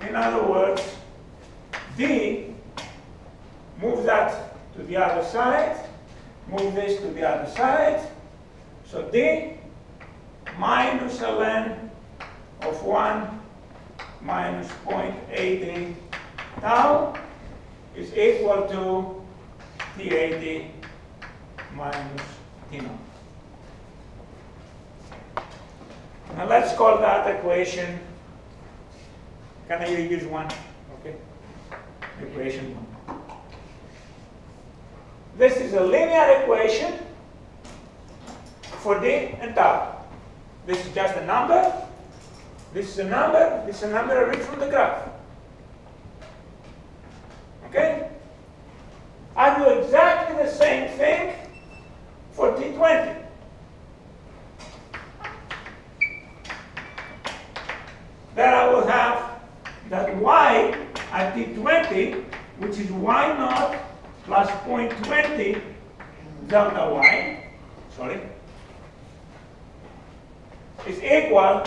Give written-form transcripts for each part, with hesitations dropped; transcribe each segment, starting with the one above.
In other words, D, move that to the other side, move this to the other side. So D minus ln of 1 minus 0.80 tau is equal to T80 minus T0. Now let's call that equation. Can I use one? Okay. Equation 1. This is a linear equation for D and tau. This is just a number. This is a number. This is a number I read from the graph. Okay? I do exactly the same thing for T20. Then I will have that y at T20, which is y naught plus 0.20 delta y, is equal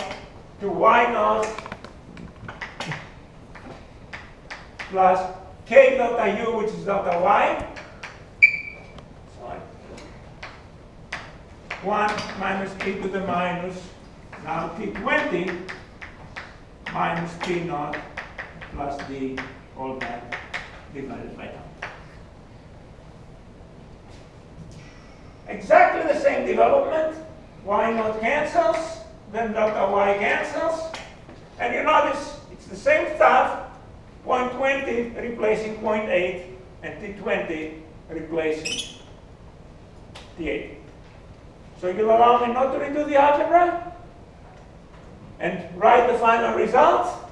to y naught plus k delta u, which is delta y, 1 minus e to the minus, now T20 minus T naught plus d all that divided by tau. Exactly the same development. Y naught cancels, then delta y cancels, and you notice it's the same stuff. 0.20 replacing 0.8 and T20 replacing T8. So you'll allow me not to redo the algebra and write the final result.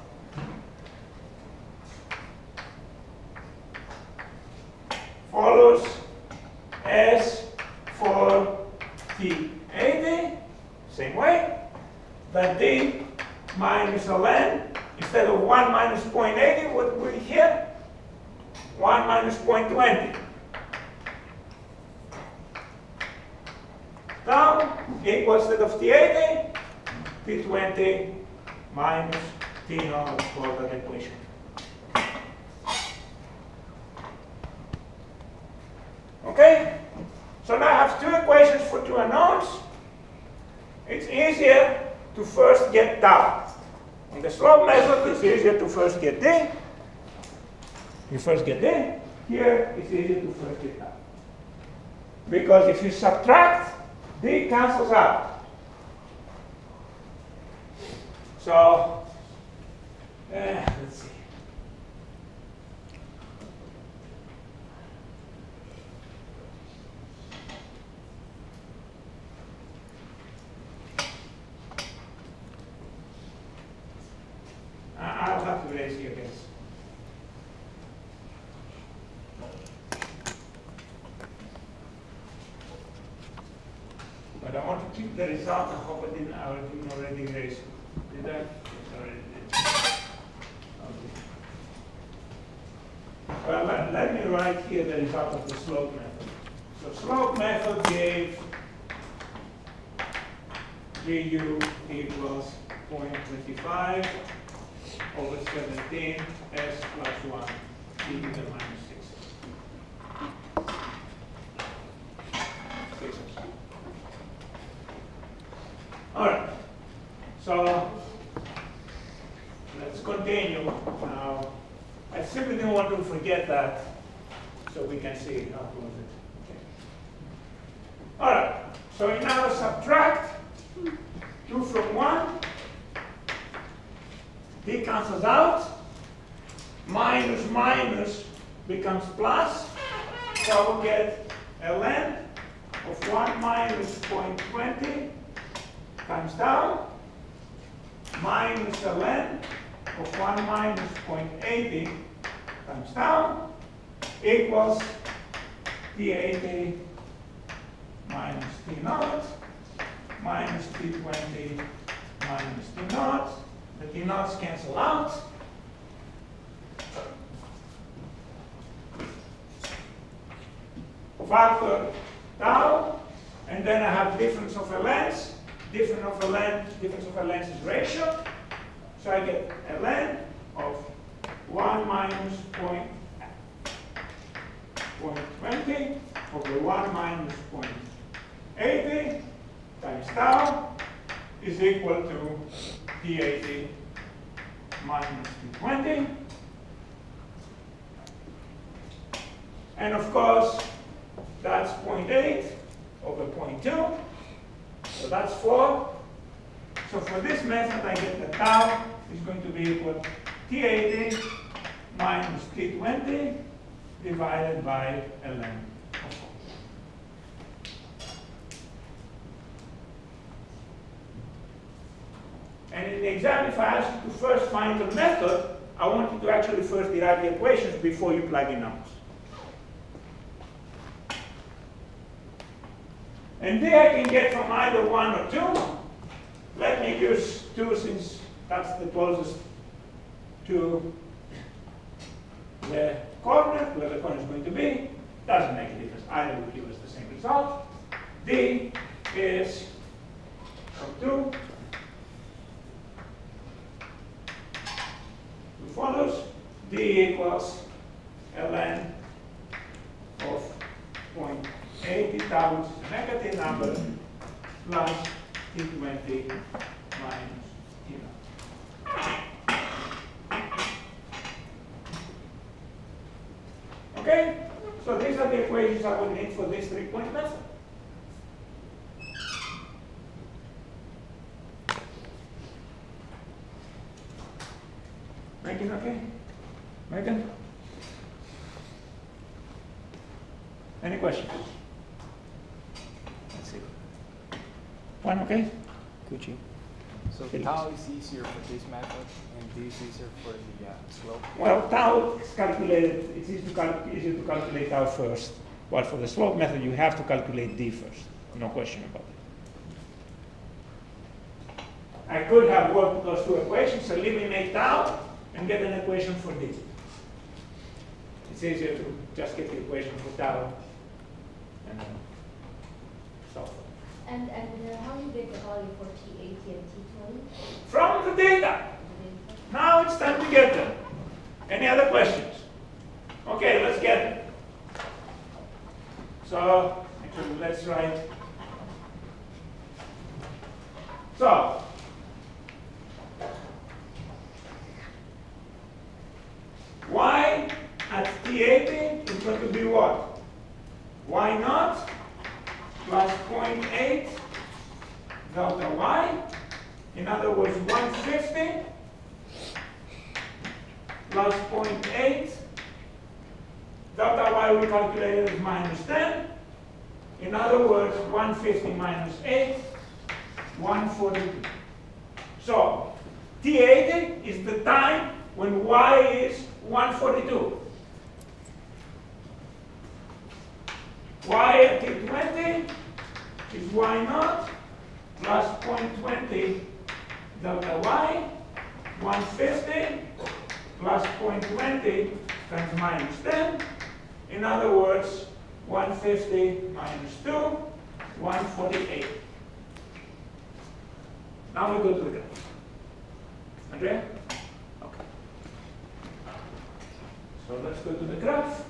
Follows as for T80, same way, that D minus ln, instead of 1 minus 0.80, what will we here? 1 minus 0.20. Tau equals, instead of T80, T20 minus T naught for that equation. Okay? So now I have two equations for two unknowns. It's easier to first get tau. On the slope method, it's easier to first get D. You first get D. Here, it's easier to first get tau. Because if you subtract, D cancels out. So, let's see. I'll have to raise here, guys. But I want to keep the result. I hope I didn't already erase it. Did I? Yes, I already did. Okay. Well, let me write here the result of the slope method. So slope method gave GU equals 0.25 over 17 s plus 1 e to the minus 6. All right. So let's continue now. I simply didn't want to forget that, so we can see how close it is. Okay. All right. So we now subtract 2 from 1. D cancels out. Minus minus becomes plus. So we'll get ln of 1 minus 0.20 times tau minus ln of 1 minus 0.80 times tau equals T80 minus T naught minus T20 minus T naught. The T naughts cancel out. Factor tau, and then I have difference of lns. Difference of lns is ratio. So I get ln of 1 minus 0.20 over 1 minus 0.80 times tau is equal to T80 minus T20. And of course, that's 0.8 over 0.2. So that's 4. So for this method, I get the tau is going to be equal to T80 minus T20 divided by ln. And in the exam, if I ask you to first find the method, I want you to actually first derive the equations before you plug in numbers. And D I can get from either 1 or 2. Let me use 2 since that's the closest to the corner, where the corner is going to be. Doesn't make a difference. Either will give us the same result. D is from 2 follows. D equals ln of 0.80 tau, which is a negative number, plus T20 minus T0. Okay? So these are the equations I would need for this 3-point method. Megan, okay? Megan? Any questions? Let's see. One, okay? Gucci. So tau is easier for this method, and D is easier for the slope? Well, tau is calculated, it's easier to calculate tau first. But for the slope method, you have to calculate D first. No question about it. I could have worked with those two equations, eliminate tau, and get an equation for D. It's easier to just get the equation for tau and then solve it. And how do you get the value for T80 and T20? From the data. Now it's time to get them. Any other questions? Okay, let's get them. So, actually, let's write. So, y at T80 is going to be what? Y naught plus 0.8 delta y. In other words, 150 plus 0.8 delta y we calculated as minus 10. In other words, 150 minus 8, 142. So, T80 is the time when y is 142. Y at T20 is y naught plus 0.20 delta y, 150 plus 0.20 times minus 10. In other words, 150 minus 2, 148. Now we go to the graph. Andrea? Okay. So let's go to the graph.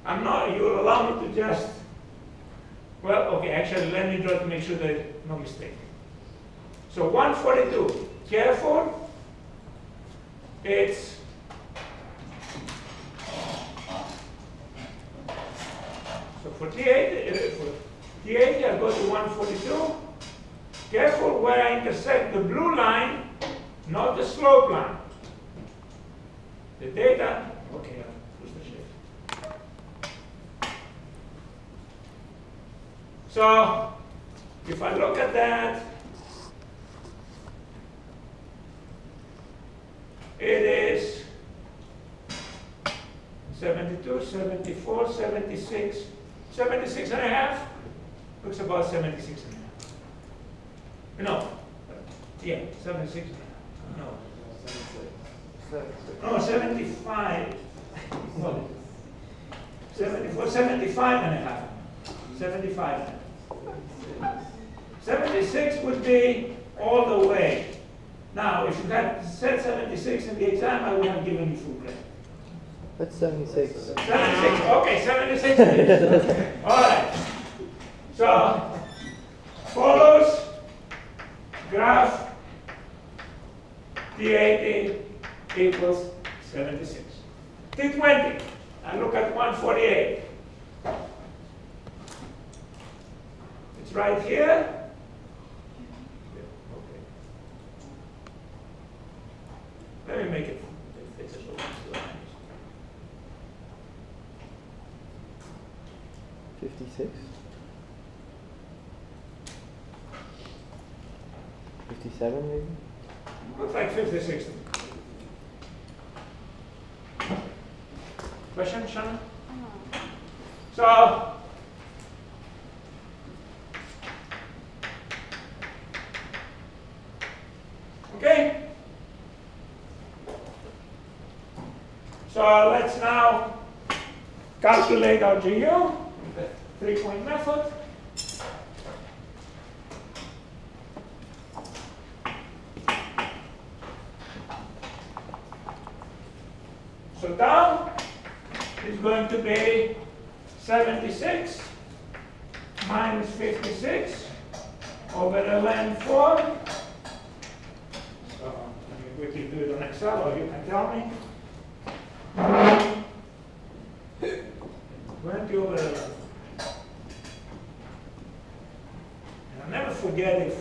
I'm not, you will allow me to just, well, okay, actually, let me draw to make sure there's no mistake. So 142, careful, it's so for T80, I'll go to 142. Careful where I intersect the blue line, not the slope line. The data, okay, I'll push the shift. So, if I look at that, it is 72, 74, 76, 76 and a half. Looks about 76 and a half. No. Yeah, 76 and a half. No. No, 75. No. 74, 75 and a half. 75 and a half. 76 would be all the way. Now, if you had said 76 in the exam, I would have given you full credit. That's 76. 76, okay, 76 it is. All right. So, follows graph T80 equals 76. T20, I look at 148. It's right here. Okay. Let me make it visible. 56. 57 maybe? Looks like 56. Question, Shanna? So, okay. So let's now calculate our GU, the three-point method. So tau is going to be 76 minus 56 over ln 4. So let me quickly do it on Excel, or you can tell me. 20 over 11. And I'll never forget if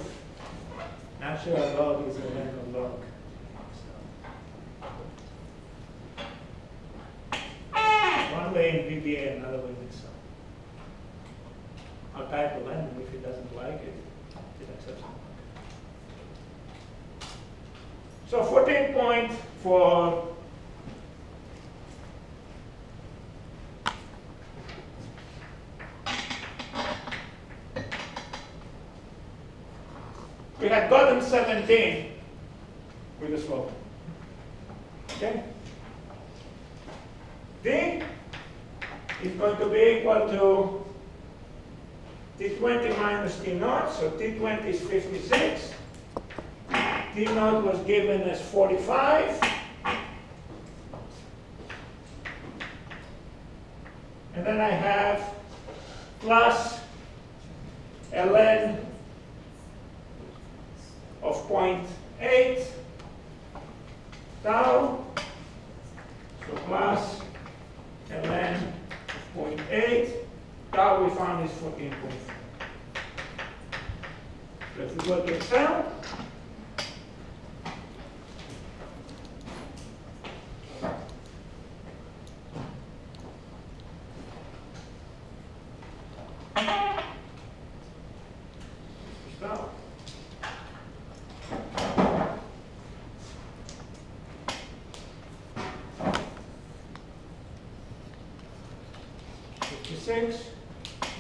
natural log is a random log. One way in VBA, another way in Excel. I'll type a ln, and if it doesn't like it, it accepts it. So 14 point for we had gotten 17 with the slope. Okay? D is going to be equal to T20 minus T0, so T20 is 56. T0 was given as 45. And then I have plus ln of 0.8 tau, so plus ln of 0.8, tau we found is 14.4. So if we go to Excel, tau.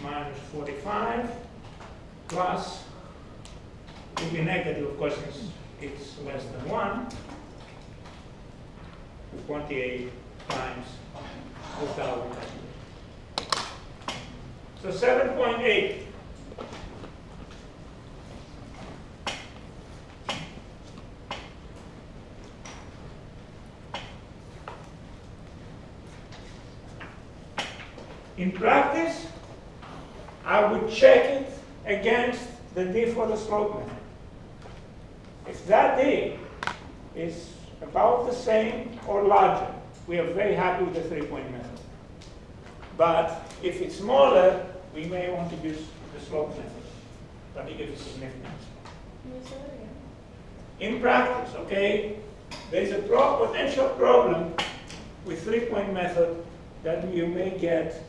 Minus 45 plus will be negative, of course, since it's less than 1. 28 times the tau. So 7.8. In practice, I would check it against the D for the slope method. If that D is about the same or larger, we are very happy with the three-point method. But if it's smaller, we may want to use the slope method, particularly if it's significant. In practice, okay, there's a potential problem with three-point method that you may get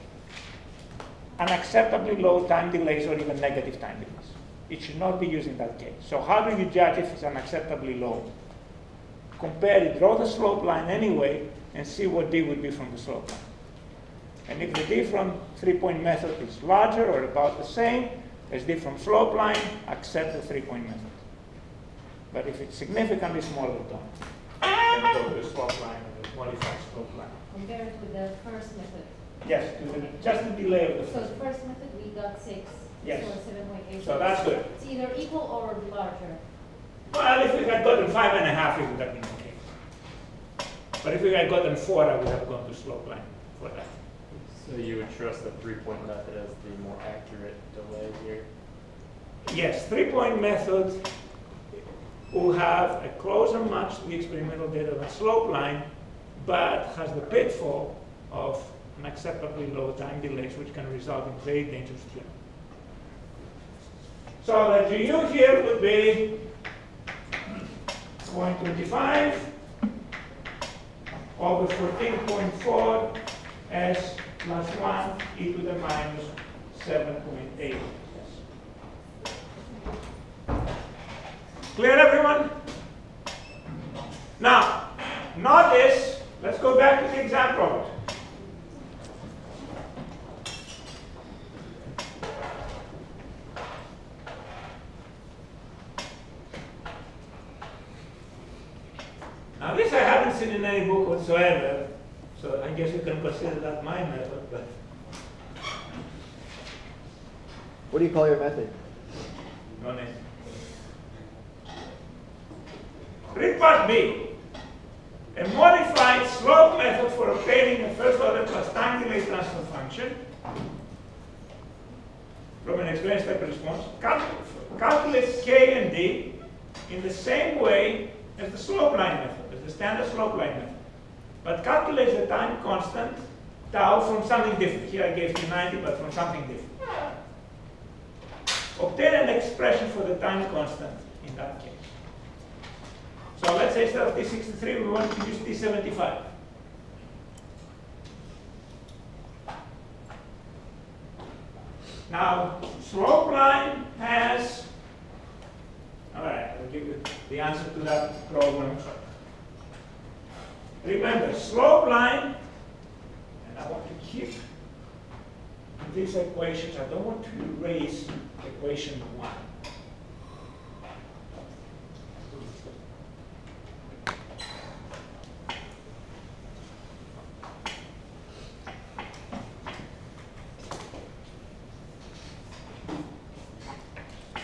unacceptably low time delays or even negative time delays. It should not be used in that case. So how do you judge if it's unacceptably low? Compare it, draw the slope line anyway, and see what D would be from the slope line. And if the D from three-point method is larger or about the same as D from slope line, accept the three-point method. But if it's significantly smaller, don't. Then go to the slope line or the modified slope line. Compare it with the first method. Yes, just the delay of the So first. the first method we got 6. Yes. So 7.8. So that's good. It's either equal or larger. Well, Well, if we had gotten 5.5, it would have been okay. But if we had gotten 4, I would have gone to slope line for that. So you would trust the 3-point method as the more accurate delay here? Yes, 3-point method will have a closer match to the experimental data than slope line, but has the pitfall of unacceptably low time delays, which can result in very dangerous tuning. So the GU here would be 0.25 over 14.4 s plus 1 e to the minus 7.8. Clear, everyone? Now, notice, let's go back to the exam problem. Now, this I haven't seen in any book whatsoever, so I guess you can consider that my method, but What do you call your method? no name. Read part B. A modified slope method for obtaining a first order plus time delay transfer function from an explained step response calculates K and D in the same way as the slope line method, as the standard slope line method, but calculates the time constant tau from something different. Here I gave T90, but from something different. Obtain an expression for the time constant in that case. So let's say instead of T63, we want to use T75. Now, slope line has, all right, I'll give you the answer to that problem. Remember, slope line, and I want to keep these equations, I don't want to erase equation 1.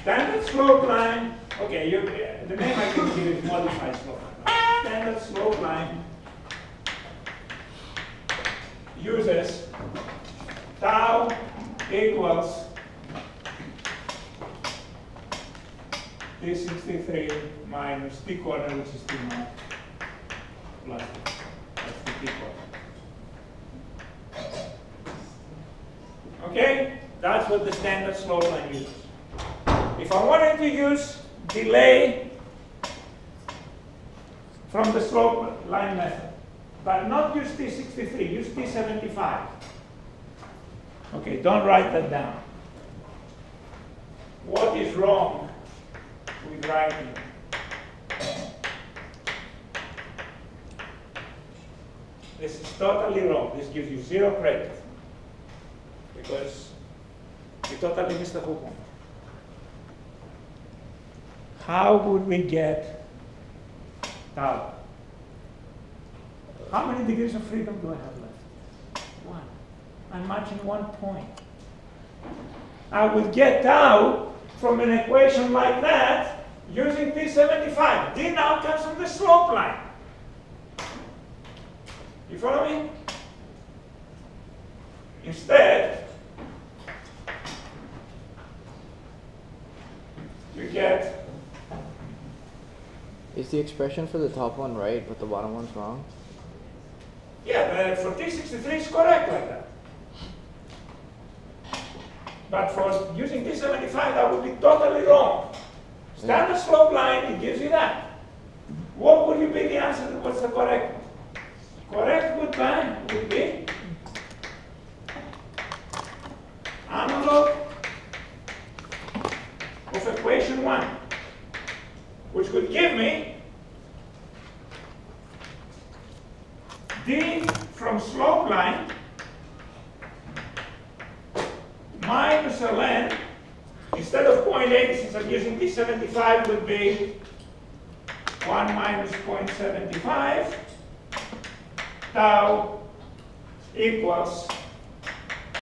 Standard slope line, okay, the name I can give is modified slope line. Right? Standard slope line uses tau equals T63 minus T corner, which is T naught, plus the T corner. Okay, that's what the standard slope line uses. If I wanted to use delay from the slope line method, but not use T63, use T75. Okay, don't write that down. What is wrong with writing? This is totally wrong. This gives you 0 credit because you totally missed the whole point. How would we get tau? How many degrees of freedom do I have left? 1. I'm matching 1 point. I would get tau from an equation like that using T75. D now comes from the slope line. You follow me? Instead, you get. Is the expression for the top one right, but the bottom one's wrong? Yeah, for T63 it's correct like that. But for using T75, that would be totally wrong. Standard slope line, it gives you that. What would be the answer? What's the correct one? Correct would be analog of equation 1, which would give me D from slope line minus ln, instead of 0.8, since I'm using T75, would be 1 minus 0.75 tau equals